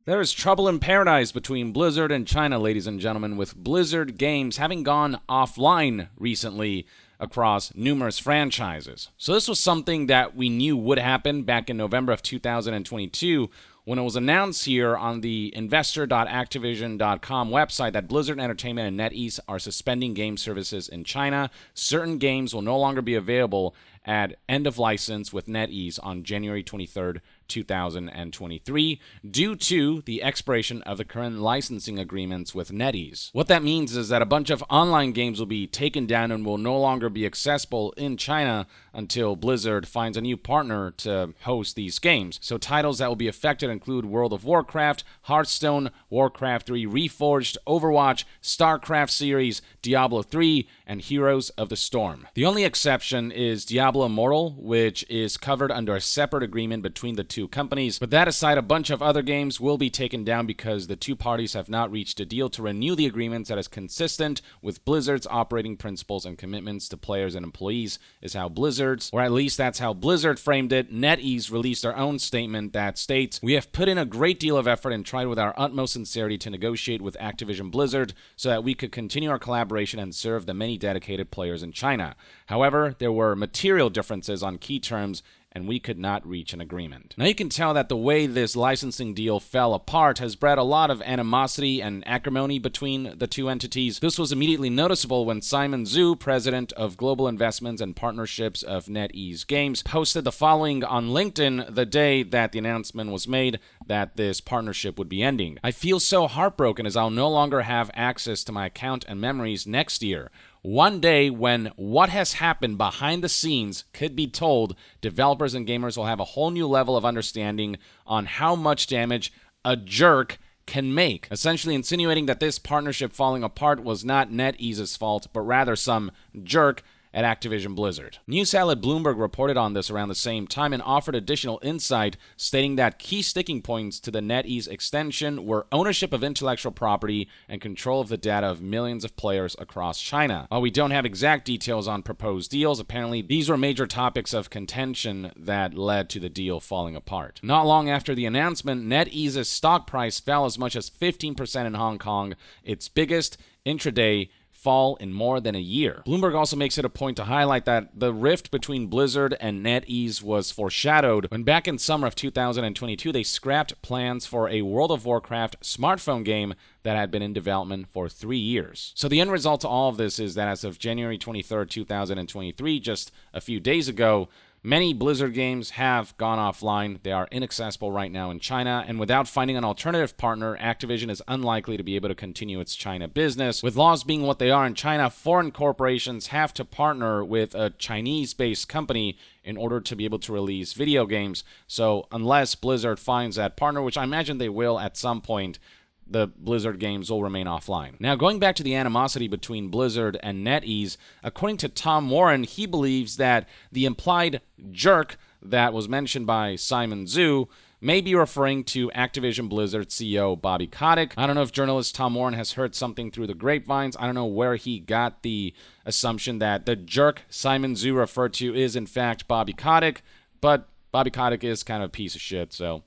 There is trouble in paradise between Blizzard and China, ladies and gentlemen, with Blizzard games having gone offline recently across numerous franchises. So this was something that we knew would happen back in November of 2022 when it was announced here on the investor.activision.com website that Blizzard Entertainment and NetEase are suspending game services in China. Certain games will no longer be available at end of license with NetEase on January 23rd, 2023 due to the expiration of the current licensing agreements with NetEase. What that means is that a bunch of online games will be taken down and will no longer be accessible in China until Blizzard finds a new partner to host these games. So titles that will be affected include World of Warcraft, Hearthstone, Warcraft 3 Reforged, Overwatch, StarCraft series, Diablo 3, and Heroes of the Storm. The only exception is Diablo Immortal, which is covered under a separate agreement between the two companies. But that aside, a bunch of other games will be taken down because the two parties have not reached a deal to renew the agreements that is consistent with Blizzard's operating principles and commitments to players and employees, is how Blizzard's, or at least that's how Blizzard framed it. NetEase released their own statement that states, "We have put in a great deal of effort and tried with our utmost sincerity to negotiate with Activision Blizzard so that we could continue our collaboration and serve the many dedicated players in China. However, there were material differences on key terms and we could not reach an agreement." Now you can tell that the way this licensing deal fell apart has bred a lot of animosity and acrimony between the two entities. This was immediately noticeable when Simon Zhu, president of Global Investments and Partnerships of NetEase Games, posted the following on LinkedIn the day that the announcement was made that this partnership would be ending. "I feel so heartbroken as I'll no longer have access to my account and memories next year. One day when what has happened behind the scenes could be told, developers and gamers will have a whole new level of understanding on how much damage a jerk can make," essentially insinuating that this partnership falling apart was not NetEase's fault, but rather some jerk at Activision Blizzard. News outlet Bloomberg reported on this around the same time and offered additional insight, stating that key sticking points to the NetEase extension were ownership of intellectual property and control of the data of millions of players across China. While we don't have exact details on proposed deals, apparently these were major topics of contention that led to the deal falling apart. Not long after the announcement, NetEase's stock price fell as much as 15% in Hong Kong, its biggest intraday fall in more than a year. Bloomberg also makes it a point to highlight that the rift between Blizzard and NetEase was foreshadowed when back in summer of 2022 they scrapped plans for a World of Warcraft smartphone game that had been in development for 3 years. So the end result to all of this is that as of January 23rd, 2023, just a few days ago, many Blizzard games have gone offline. They are inaccessible right now in China, and without finding an alternative partner, Activision is unlikely to be able to continue its China business. With laws being what they are in China, foreign corporations have to partner with a Chinese-based company in order to be able to release video games. So unless Blizzard finds that partner, which I imagine they will at some point, the Blizzard games will remain offline. Now, going back to the animosity between Blizzard and NetEase, according to Tom Warren, he believes that the implied jerk that was mentioned by Simon Zhu may be referring to Activision Blizzard CEO Bobby Kotick. I don't know if journalist Tom Warren has heard something through the grapevines. I don't know where he got the assumption that the jerk Simon Zhu referred to is in fact Bobby Kotick, but Bobby Kotick is kind of a piece of shit, so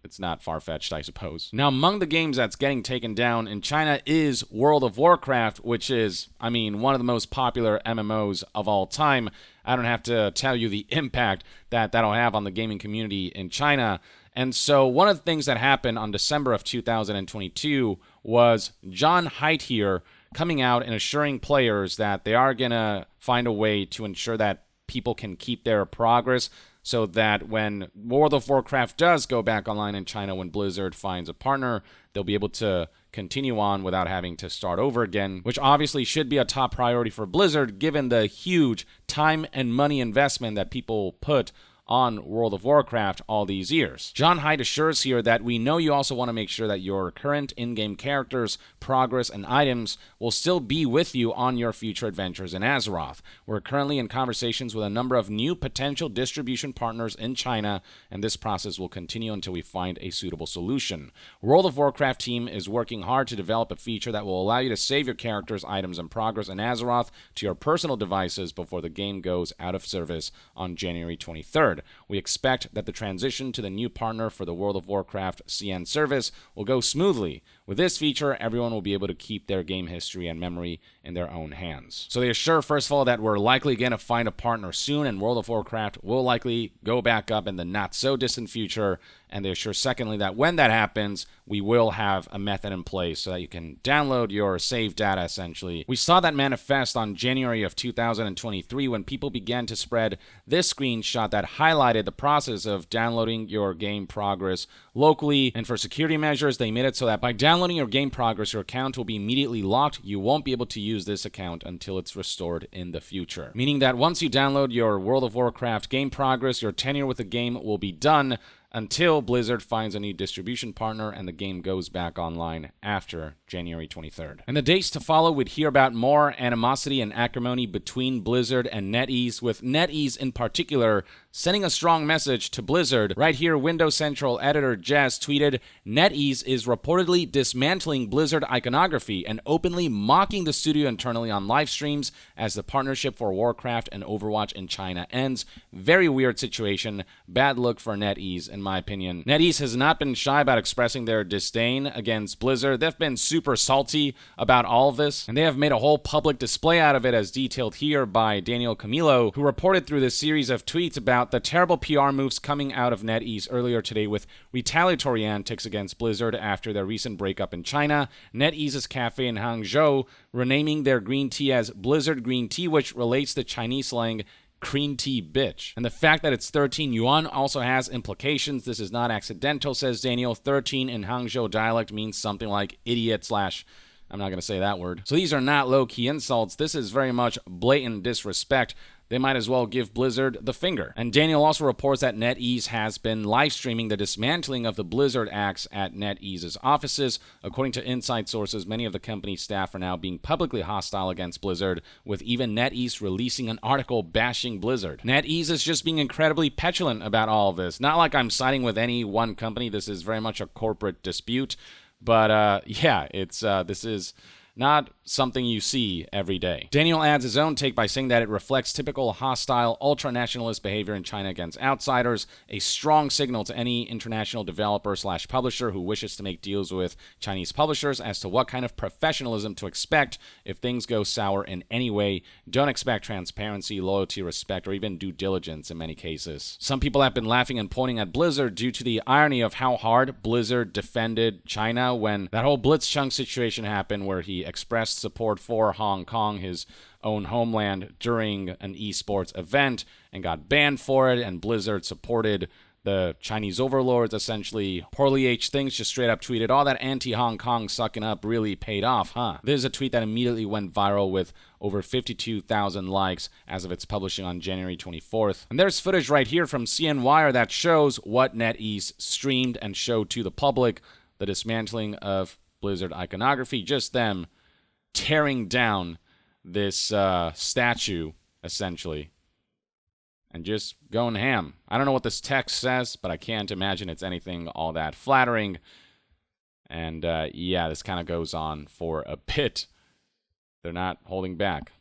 it's not far-fetched, I suppose. Now, among the games that's getting taken down in China is World of Warcraft, which is, one of the most popular MMOs of all time. I don't have to tell you the impact that that'll have on the gaming community in China. And so one of the things that happened on December of 2022 was John Haidt here coming out and assuring players that they are going to find a way to ensure that people can keep their progress, so that when World of Warcraft does go back online in China, when Blizzard finds a partner, they'll be able to continue on without having to start over again, which obviously should be a top priority for Blizzard given the huge time and money investment that people put on World of Warcraft all these years. John Haidt assures here that we know you also want to make sure that your current in-game characters, progress, and items will still be with you on your future adventures in Azeroth. We're currently in conversations with a number of new potential distribution partners in China, and this process will continue until we find a suitable solution. World of Warcraft team is working hard to develop a feature that will allow you to save your characters, items, and progress in Azeroth to your personal devices before the game goes out of service on January 23rd. 23rd. We expect that the transition to the new partner for the World of Warcraft CN service will go smoothly. With this feature, everyone will be able to keep their game history and memory in their own hands. So they assure, first of all, that we're likely going to find a partner soon, and World of Warcraft will likely go back up in the not-so-distant future. And they assure, secondly, that when that happens, we will have a method in place so that you can download your saved data, essentially. We saw that manifest on January of 2023 when people began to spread this screenshot that highlighted the process of downloading your game progress locally. And for security measures, they made it so that by downloading your game progress, your account will be immediately locked. You won't be able to use this account until it's restored in the future. Meaning that once you download your World of Warcraft game progress, your tenure with the game will be done until Blizzard finds a new distribution partner and the game goes back online after January 23rd. In the days to follow, we'd hear about more animosity and acrimony between Blizzard and NetEase, with NetEase in particular sending a strong message to Blizzard. Right here, Windows Central editor Jess tweeted, "NetEase is reportedly dismantling Blizzard iconography and openly mocking the studio internally on live streams as the partnership for Warcraft and Overwatch in China ends. Very weird situation. Bad look for NetEase, in my opinion." NetEase has not been shy about expressing their disdain against Blizzard. They've been super salty about all of this, and they have made a whole public display out of it, as detailed here by Daniel Camillo, who reported through this series of tweets about the terrible PR moves coming out of NetEase earlier today with retaliatory antics against Blizzard after their recent breakup in China. NetEase's cafe in Hangzhou renaming their green tea as Blizzard Green Tea, which relates to Chinese slang green tea bitch. And the fact that it's 13 yuan also has implications. This is not accidental, says Daniel. 13 in Hangzhou dialect means something like idiot slash, I'm not going to say that word. So these are not low-key insults. This is very much blatant disrespect. They might as well give Blizzard the finger. And Daniel also reports that NetEase has been live streaming the dismantling of the Blizzard acts at NetEase's offices. According to inside sources, many of the company's staff are now being publicly hostile against Blizzard, with even NetEase releasing an article bashing Blizzard. NetEase is just being incredibly petulant about all of this. Not like I'm siding with any one company. This is very much a corporate dispute. But yeah, this is not something you see every day. Daniel adds his own take by saying that it reflects typical hostile, ultra-nationalist behavior in China against outsiders, a strong signal to any international developer slash publisher who wishes to make deals with Chinese publishers as to what kind of professionalism to expect if things go sour in any way. Don't expect transparency, loyalty, respect, or even due diligence in many cases. Some people have been laughing and pointing at Blizzard due to the irony of how hard Blizzard defended China when that whole Blitzchung situation happened, where he expressed support for Hong Kong, his own homeland, during an esports event and got banned for it, and Blizzard supported the Chinese overlords, essentially. Poorly H Things just straight up tweeted, "All that anti-Hong Kong sucking up really paid off, huh?" This is a tweet that immediately went viral with over 52,000 likes as of its publishing on January 24th. And there's footage right here from CNYR that shows what NetEase streamed and showed to the public, the dismantling of Blizzard iconography, just them tearing down this statue, essentially, and just going ham. I don't know what this text says, but I can't imagine it's anything all that flattering. And yeah, this kind of goes on for a bit. They're not holding back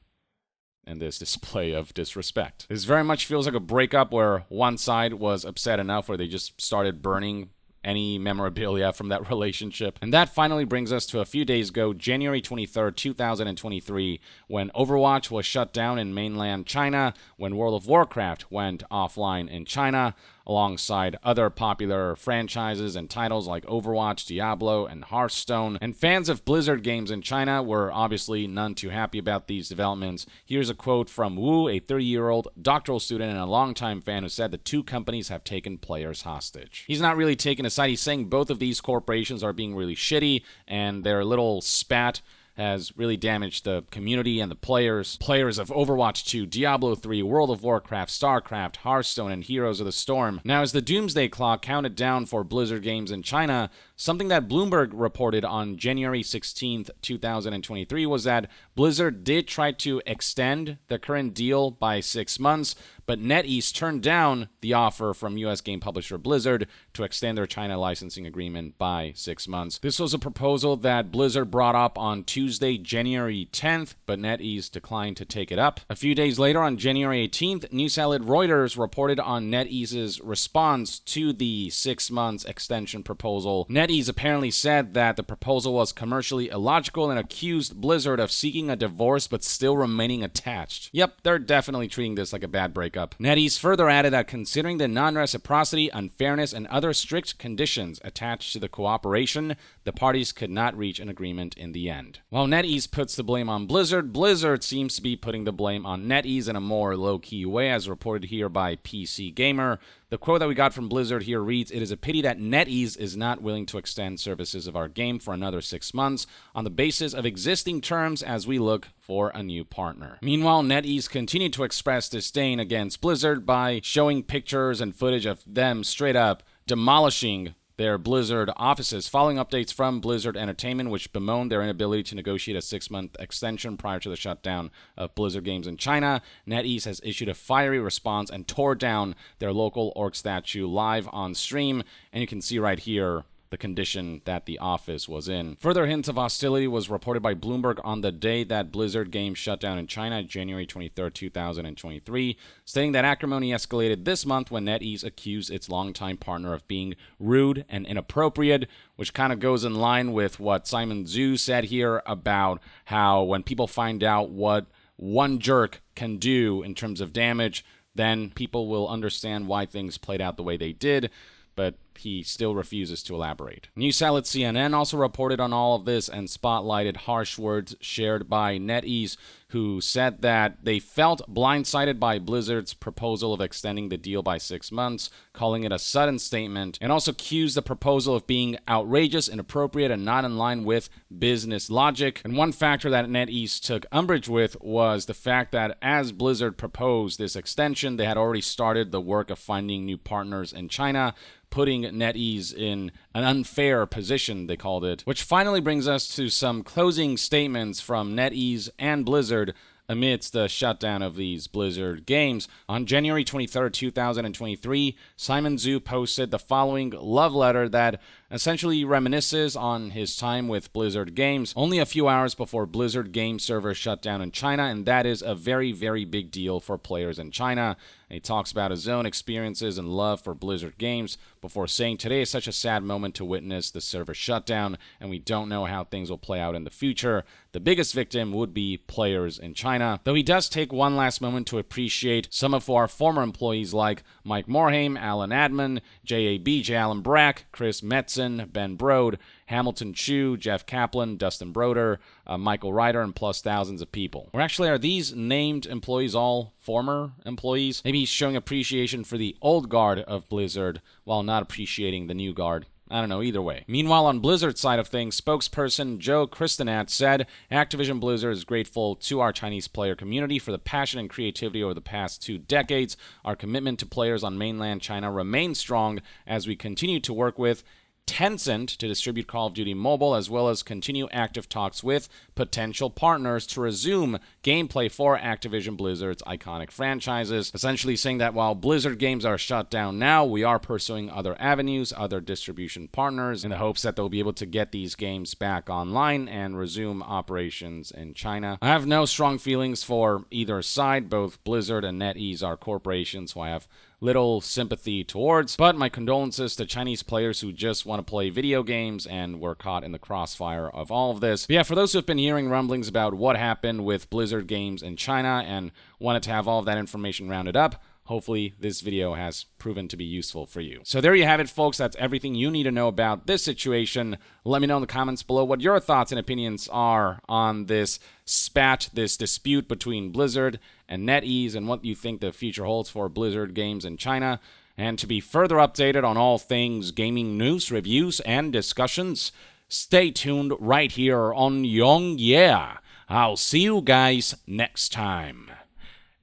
in this display of disrespect. This very much feels like a breakup where one side was upset enough where they just started burning any memorabilia from that relationship. And that finally brings us to a few days ago, January 23rd, 2023, when Overwatch was shut down in mainland China, when World of Warcraft went offline in China, alongside other popular franchises and titles like Overwatch, Diablo, and Hearthstone. And fans of Blizzard games in China were obviously none too happy about these developments. Here's a quote from Wu, a 30-year-old doctoral student and a longtime fan, who said the two companies have taken players hostage. He's not really taking a side. He's saying both of these corporations are being really shitty, and their little spat has really damaged the community and the players. Players of Overwatch 2, Diablo 3, World of Warcraft, StarCraft, Hearthstone, and Heroes of the Storm. Now, as the doomsday clock counted down for Blizzard games in China, Something that Bloomberg reported on January 16th, 2023 was that Blizzard did try to extend the current deal by 6 months, but NetEase turned down the offer from U.S. game publisher Blizzard to extend their China licensing agreement by 6 months. This was a proposal that Blizzard brought up on Tuesday, January 10th, but NetEase declined to take it up. A few days later, on January 18th, news outlet Reuters reported on NetEase's response to the 6 months extension proposal. NetEase apparently said that the proposal was commercially illogical and accused Blizzard of seeking a divorce but still remaining attached. Yep, they're definitely treating this like a bad breakup. NetEase further added that considering the non-reciprocity, unfairness, and other strict conditions attached to the cooperation, the parties could not reach an agreement in the end. While NetEase puts the blame on Blizzard, Blizzard seems to be putting the blame on NetEase in a more low-key way, as reported here by PC Gamer. The quote that we got from Blizzard here reads, "It is a pity that NetEase is not willing to extend services of our game for another 6 months on the basis of existing terms as we look for a new partner." Meanwhile, NetEase continued to express disdain against Blizzard by showing pictures and footage of them straight up demolishing their Blizzard offices, following updates from Blizzard Entertainment, which bemoaned their inability to negotiate a 6-month extension prior to the shutdown of Blizzard games in China. NetEase has issued a fiery response and tore down their local orc statue live on stream, and you can see right here the condition that the office was in. Further hints of hostility was reported by Bloomberg on the day that Blizzard games shut down in China, January 23rd, 2023, stating that acrimony escalated this month when NetEase accused its longtime partner of being rude and inappropriate, which kind of goes in line with what Simon Zhu said here about how when people find out what one jerk can do in terms of damage, then people will understand why things played out the way they did. But he still refuses to elaborate. News outlet CNN also reported on all of this and spotlighted harsh words shared by NetEase, who said that they felt blindsided by Blizzard's proposal of extending the deal by 6 months, calling it a sudden statement, and also accused the proposal of being outrageous, inappropriate, and not in line with business logic. And one factor that NetEase took umbrage with was the fact that as Blizzard proposed this extension, they had already started the work of finding new partners in China, putting NetEase in an unfair position, they called it. Which finally brings us to some closing statements from NetEase and Blizzard amidst the shutdown of these Blizzard games. On January 23rd, 2023, Simon Zhu posted the following love letter that essentially reminisces on his time with Blizzard games only a few hours before Blizzard game servers shut down in China, and that is a very, very big deal for players in China. And he talks about his own experiences and love for Blizzard games before saying, "Today is such a sad moment to witness the server shutdown, and we don't know how things will play out in the future. The biggest victim would be players in China." Though he does take one last moment to appreciate some of our former employees like Mike Morhaime, Alan Adman, JAB, J. Allen Brack, Chris Metzen, Ben Brode, Hamilton Chu, Jeff Kaplan, Dustin Broder, Michael Ryder, and plus thousands of people. Or actually, are these named employees all former employees? Maybe he's showing appreciation for the old guard of Blizzard while not appreciating the new guard. I don't know, either way. Meanwhile, on Blizzard's side of things, spokesperson Joe Christenat said, "Activision Blizzard is grateful to our Chinese player community for the passion and creativity over the past 2 decades. Our commitment to players on mainland China remains strong as we continue to work with Tencent to distribute Call of Duty Mobile, as well as continue active talks with potential partners to resume gameplay for Activision Blizzard's iconic franchises," essentially saying that while Blizzard games are shut down now, we are pursuing other avenues, other distribution partners, in the hopes that they'll be able to get these games back online and resume operations in China. I have no strong feelings for either side. Both Blizzard and NetEase are corporations who I have little sympathy towards, but my condolences to Chinese players who just want to play video games and were caught in the crossfire of all of this. But yeah, for those who have been hearing rumblings about what happened with Blizzard games in China and wanted to have all of that information rounded up, hopefully this video has proven to be useful for you. So there you have it, folks. That's everything you need to know about this situation. Let me know in the comments below what your thoughts and opinions are on this spat, this dispute between Blizzard and NetEase, and what you think the future holds for Blizzard games in China. And to be further updated on all things gaming news, reviews, and discussions, stay tuned right here on Young Yeah. I'll see you guys next time.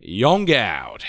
Young out.